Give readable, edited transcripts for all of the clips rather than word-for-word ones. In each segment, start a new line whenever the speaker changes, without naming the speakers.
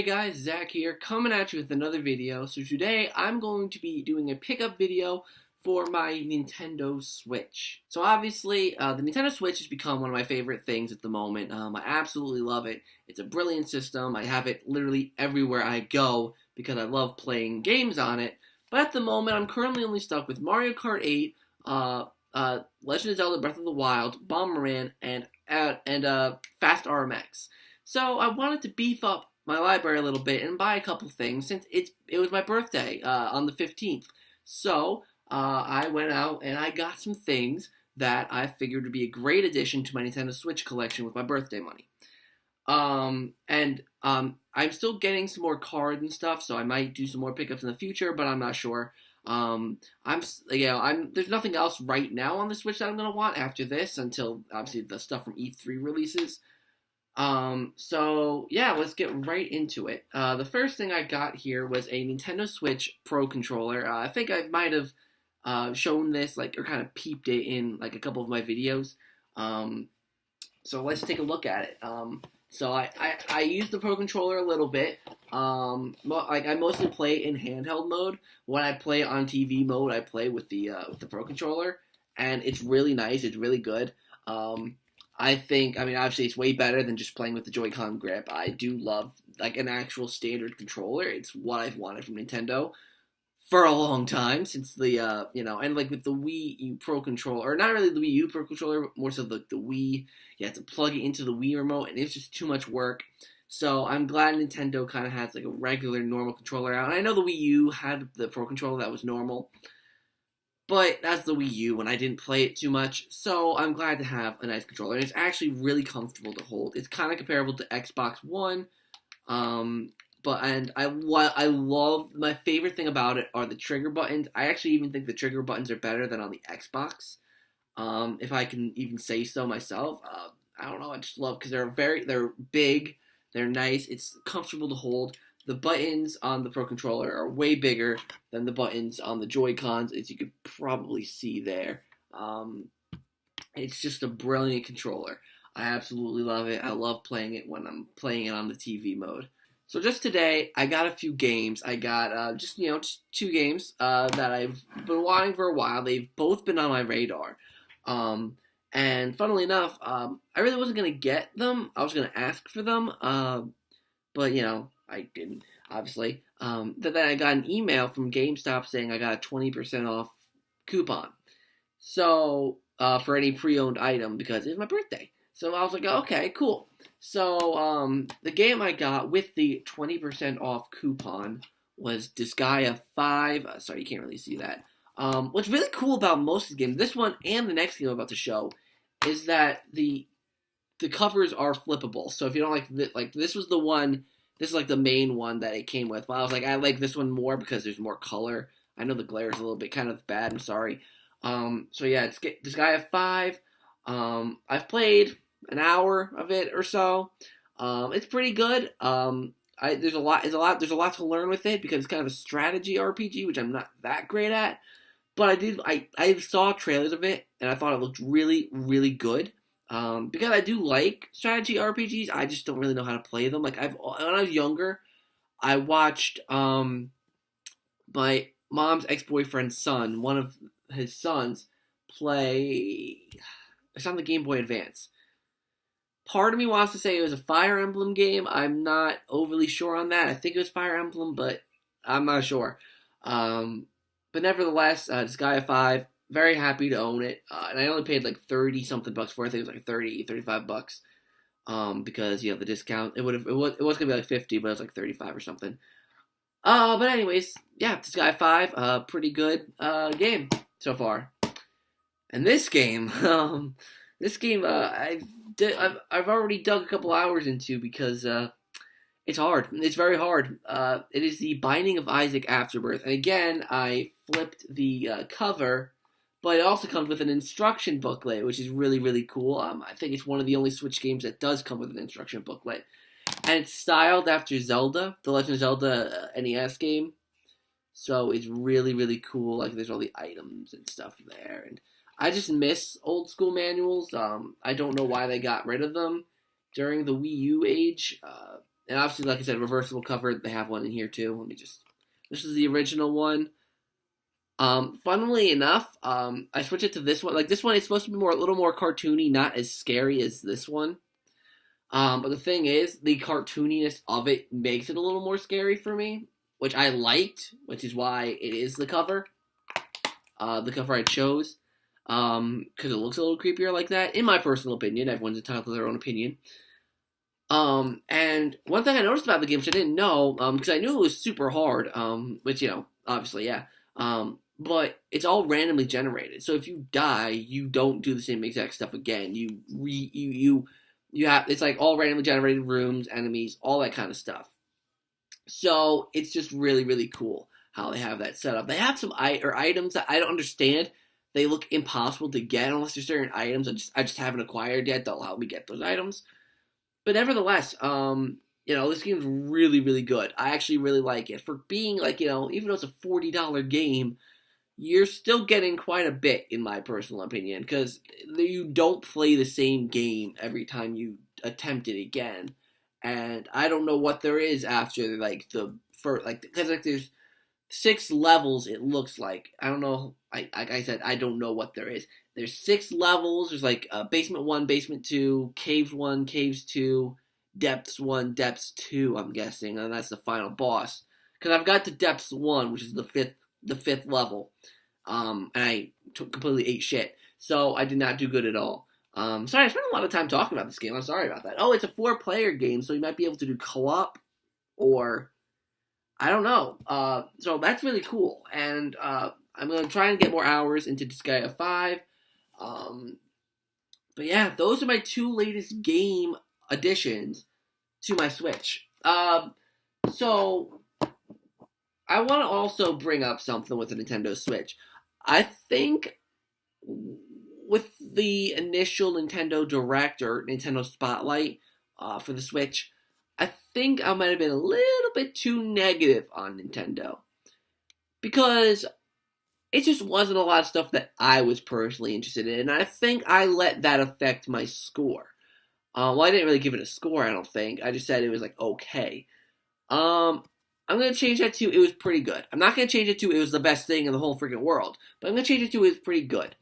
guys, Zach here, coming at you with another video. So today I'm going to be doing a pickup video for my Nintendo Switch. So obviously, the Nintendo Switch has become one of my favorite things at the moment. I absolutely love it. It's a brilliant system. I have it literally everywhere I go because I love playing games on it. But at the moment, I'm currently only stuck with Mario Kart 8, Legend of Zelda Breath of the Wild, Bomberman, and Fast RMX. So I wanted to beef up my library a little bit and buy a couple things since it was my birthday on the 15th. So I went out and I got some things that I figured would be a great addition to my Nintendo Switch collection with my birthday money. I'm still getting some more cards and stuff, so I might do some more pickups in the future, but I'm not sure. There's nothing else right now on the Switch that I'm gonna want after this until obviously the stuff from E3 releases. So yeah, let's get right into it. The first thing I got here was a Nintendo Switch Pro controller. I think I might have shown this or kind of peeped it in a couple of my videos. So let's take a look at it. So I use the Pro controller a little bit. I mostly play in handheld mode. When I play on TV mode, I play with the Pro controller, and it's really nice. It's really good. Obviously it's way better than just playing with the Joy-Con grip. I do love, an actual standard controller. It's what I've wanted from Nintendo for a long time, since the, with the Wii U Pro controller, or not really the Wii U Pro controller, more so the Wii, you have to plug it into the Wii remote, and it's just too much work. So I'm glad Nintendo kind of has, a regular, normal controller out. And I know the Wii U had the Pro controller that was normal, but that's the Wii U, and I didn't play it too much, so I'm glad to have a nice controller. And it's actually really comfortable to hold. It's kind of comparable to Xbox One, I love, my favorite thing about it are the trigger buttons. I actually even think the trigger buttons are better than on the Xbox, if I can even say so myself. I don't know, I just love, because they're big, they're nice, it's comfortable to hold. The buttons on the Pro Controller are way bigger than the buttons on the Joy-Cons, as you could probably see there. It's just a brilliant controller. I absolutely love it. I love playing it when I'm playing it on the TV mode. So just today, I got a few games. I got just two games that I've been wanting for a while. They've both been on my radar. And funnily enough, I really wasn't going to get them. I was going to ask for them. But, I didn't, obviously. Then I got an email from GameStop saying I got a 20% off coupon. So, for any pre-owned item, because it's my birthday. So I was like, okay, cool. So, the game I got with the 20% off coupon was Disgaea 5. Sorry, you can't really see that. What's really cool about most of the games, this one and the next game I'm about to show, is that the covers are flippable. So if you don't this was the one. This is the main one that it came with. But I was like, I like this one more because there's more color. I know the glare is a little bit kind of bad. I'm sorry. So yeah, it's Disgaea 5. I've played an hour of it or so. It's pretty good. There's a lot to learn with it because it's kind of a strategy RPG, which I'm not that great at. But I saw trailers of it and I thought it looked really, really good. Because I do like strategy RPGs, I just don't really know how to play them. When I was younger, I watched my mom's ex-boyfriend's son, one of his sons, play. It's on the Game Boy Advance. Part of me wants to say it was a Fire Emblem game. I'm not overly sure on that. I think it was Fire Emblem, but I'm not sure. But nevertheless, Disgaea 5. Very happy to own it, and I only paid 30 something bucks for it. I think it was 30, 35 bucks, because the discount. It was gonna be 50, but it was 35 or something. But anyways, yeah, Disgaea 5, pretty good game so far. And this game, I've already dug a couple hours into because it's hard. It's very hard. It is the Binding of Isaac Afterbirth, and again, I flipped the cover. But it also comes with an instruction booklet, which is really, really cool. I think it's one of the only Switch games that does come with an instruction booklet. And it's styled after Zelda, the Legend of Zelda NES game. So it's really, really cool. There's all the items and stuff there. And I just miss old school manuals. I don't know why they got rid of them during the Wii U age. And obviously, like I said, reversible cover. They have one in here too. This is the original one. Funnily enough, I switched it to this one. Like this one is supposed to be a little more cartoony, not as scary as this one. But the thing is, the cartooniness of it makes it a little more scary for me, which I liked, which is why it is the cover I chose, because it looks a little creepier like that, in my personal opinion. Everyone's entitled to their own opinion. And one thing I noticed about the game, which I didn't know, because I knew it was super hard, which, obviously, yeah, but it's all randomly generated. So if you die, you don't do the same exact stuff again. You have, it's like all randomly generated rooms, enemies, all that kind of stuff. So it's just really, really cool how they have that set up. They have some items that I don't understand. They look impossible to get unless there's certain items I just haven't acquired yet that'll help me get those items. But nevertheless, this game's really, really good. I actually really like it. For being like, even though it's a $40 game, you're still getting quite a bit, in my personal opinion, because you don't play the same game every time you attempt it again. And I don't know what there is after, like, the first, like, because, like, there's 6 levels, it looks like. I don't know, like I said, I don't know what there is. There's 6 levels, there's, like, Basement 1, Basement 2, Caves 1, Caves 2, Depths 1, Depths 2, I'm guessing, and that's the final boss. Because I've got to Depths 1, which is the fifth level, and I completely ate shit, so I did not do good at all. Sorry, I spent a lot of time talking about this game. I'm sorry about that. Oh, it's a 4-player game, so you might be able to do co-op, or I don't know. So that's really cool, and I'm gonna try and get more hours into Disgaea 5. But yeah, those are my 2 latest game additions to my Switch. So I want to also bring up something with the Nintendo Switch. I think with the initial Nintendo Direct or Nintendo Spotlight for the Switch, I think I might have been a little bit too negative on Nintendo. Because it just wasn't a lot of stuff that I was personally interested in, and I think I let that affect my score. Well, I didn't really give it a score, I don't think. I just said it was, like, okay. I'm going to change that to it was pretty good. I'm not going to change it to it was the best thing in the whole freaking world. But I'm going to change it to it was pretty good.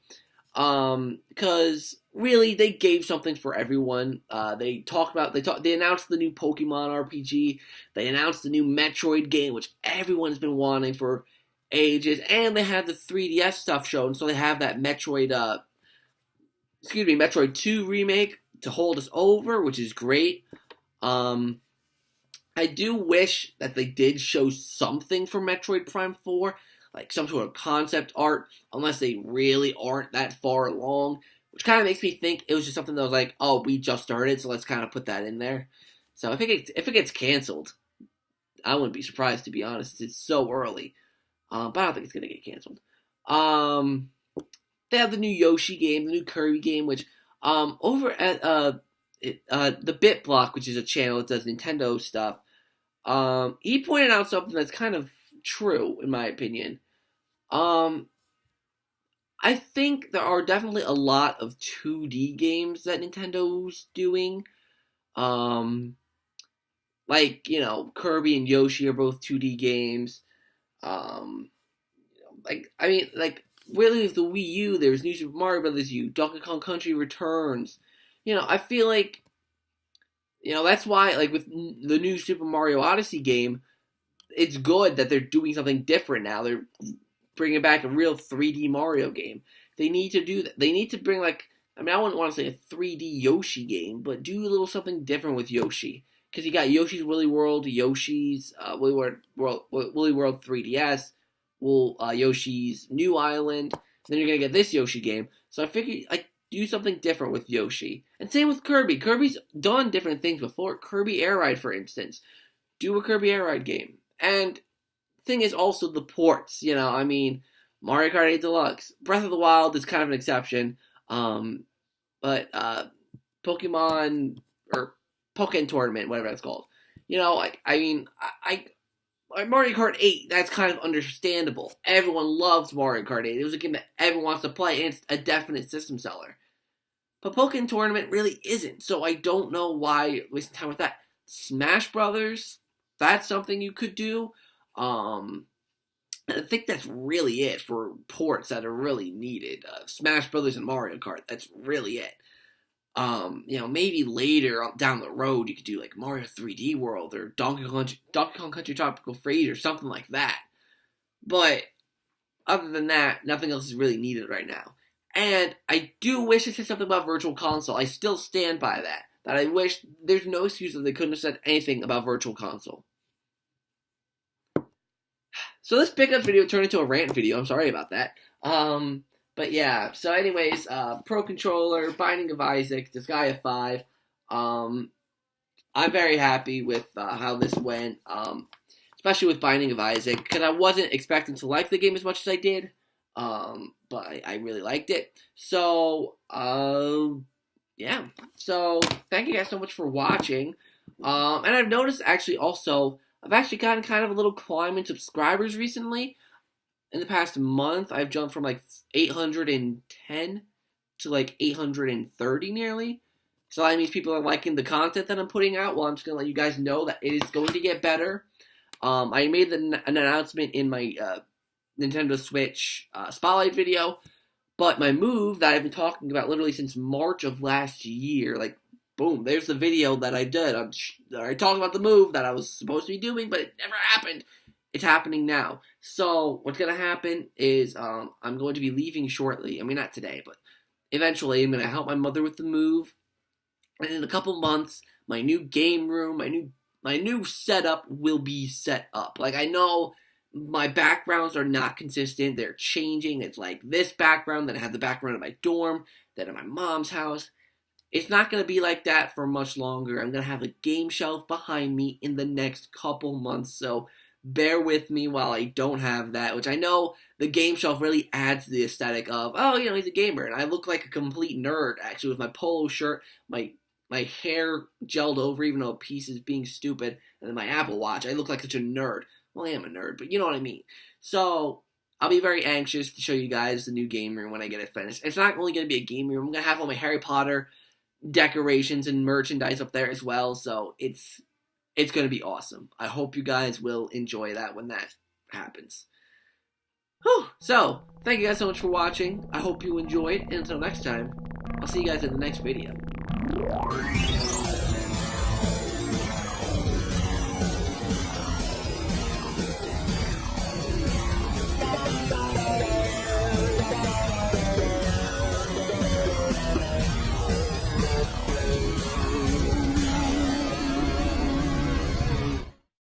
Because really, they gave something for everyone. They announced the new Pokemon RPG. They announced the new Metroid game, which everyone's been wanting for ages. And they had the 3DS stuff shown. So they have that Metroid 2 remake to hold us over, which is great. I do wish that they did show something for Metroid Prime 4, like some sort of concept art, unless they really aren't that far along, which kind of makes me think it was just something that was like, oh, we just started, so let's kind of put that in there. So if it gets canceled, I wouldn't be surprised, to be honest. It's so early. But I don't think it's going to get canceled. They have the new Yoshi game, the new Kirby game, which over at the BitBlock, which is a channel that does Nintendo stuff, he pointed out something that's kind of true, in my opinion. I think there are definitely a lot of 2D games that Nintendo's doing. Like, Kirby and Yoshi are both 2D games. Really, with the Wii U, there's New Super Mario Bros. U, Donkey Kong Country Returns. I feel like, that's why, like, with the new Super Mario Odyssey game, it's good that they're doing something different now. They're bringing back a real 3D Mario game. They need to do that. They need to bring, like, I mean, I wouldn't want to say a 3D Yoshi game, but do a little something different with Yoshi. Because you got Yoshi's Woolly World, Yoshi's Woolly World 3DS, Yoshi's New Island, then you're going to get this Yoshi game. So I figured, like, do something different with Yoshi. And same with Kirby. Kirby's done different things before. Kirby Air Ride, for instance. Do a Kirby Air Ride game. And the thing is also the ports. I mean, Mario Kart 8 Deluxe. Breath of the Wild is kind of an exception. But Pokemon, or Pokken Tournament, whatever that's called. Mario Kart 8, that's kind of understandable. Everyone loves Mario Kart 8. It was a game that everyone wants to play, and it's a definite system seller. But Pokken Tournament really isn't, so I don't know why wasting time with that. Smash Brothers, that's something you could do. I think that's really it for ports that are really needed. Smash Brothers and Mario Kart, that's really it. Maybe later down the road you could do like Mario 3D World or Donkey Kong Country Tropical Freeze or something like that. But other than that, nothing else is really needed right now. And I do wish it said something about Virtual Console. I still stand by that. That I wish there's no excuse that they couldn't have said anything about Virtual Console. So this pickup video turned into a rant video. I'm sorry about that. But yeah. So anyways, Pro Controller, Binding of Isaac, Disgaea 5. I'm very happy with how this went. Especially with Binding of Isaac, because I wasn't expecting to like the game as much as I did. But I really liked it. So, yeah. So, thank you guys so much for watching. And I've noticed actually also, I've actually gotten kind of a little climb in subscribers recently. In the past month, I've jumped from like 810 to like 830 nearly. So that means people are liking the content that I'm putting out. Well, I'm just going to let you guys know that it is going to get better. I made an announcement in my Nintendo Switch Spotlight video, but my move that I've been talking about literally since March of last year, like, boom, there's the video that I did. I talked about the move that I was supposed to be doing, but it never happened. It's happening now. So what's going to happen is I'm going to be leaving shortly. I mean, not today, but eventually I'm going to help my mother with the move. And in a couple months, my new game room, my new setup will be set up. Like, I know my backgrounds are not consistent. They're changing. It's like this background, then I have the background of my dorm, then at my mom's house. It's not going to be like that for much longer. I'm going to have a game shelf behind me in the next couple months, so bear with me while I don't have that, which I know the game shelf really adds to the aesthetic of, oh, he's a gamer, and I look like a complete nerd, actually, with my polo shirt, my hair gelled over, even though a piece is being stupid, and then my Apple Watch. I look like such a nerd. Well, I am a nerd, but you know what I mean. So, I'll be very anxious to show you guys the new game room when I get it finished. It's not only going to be a game room. I'm going to have all my Harry Potter decorations and merchandise up there as well. So, it's going to be awesome. I hope you guys will enjoy that when that happens. Whew. So, thank you guys so much for watching. I hope you enjoyed. And until next time, I'll see you guys in the next video.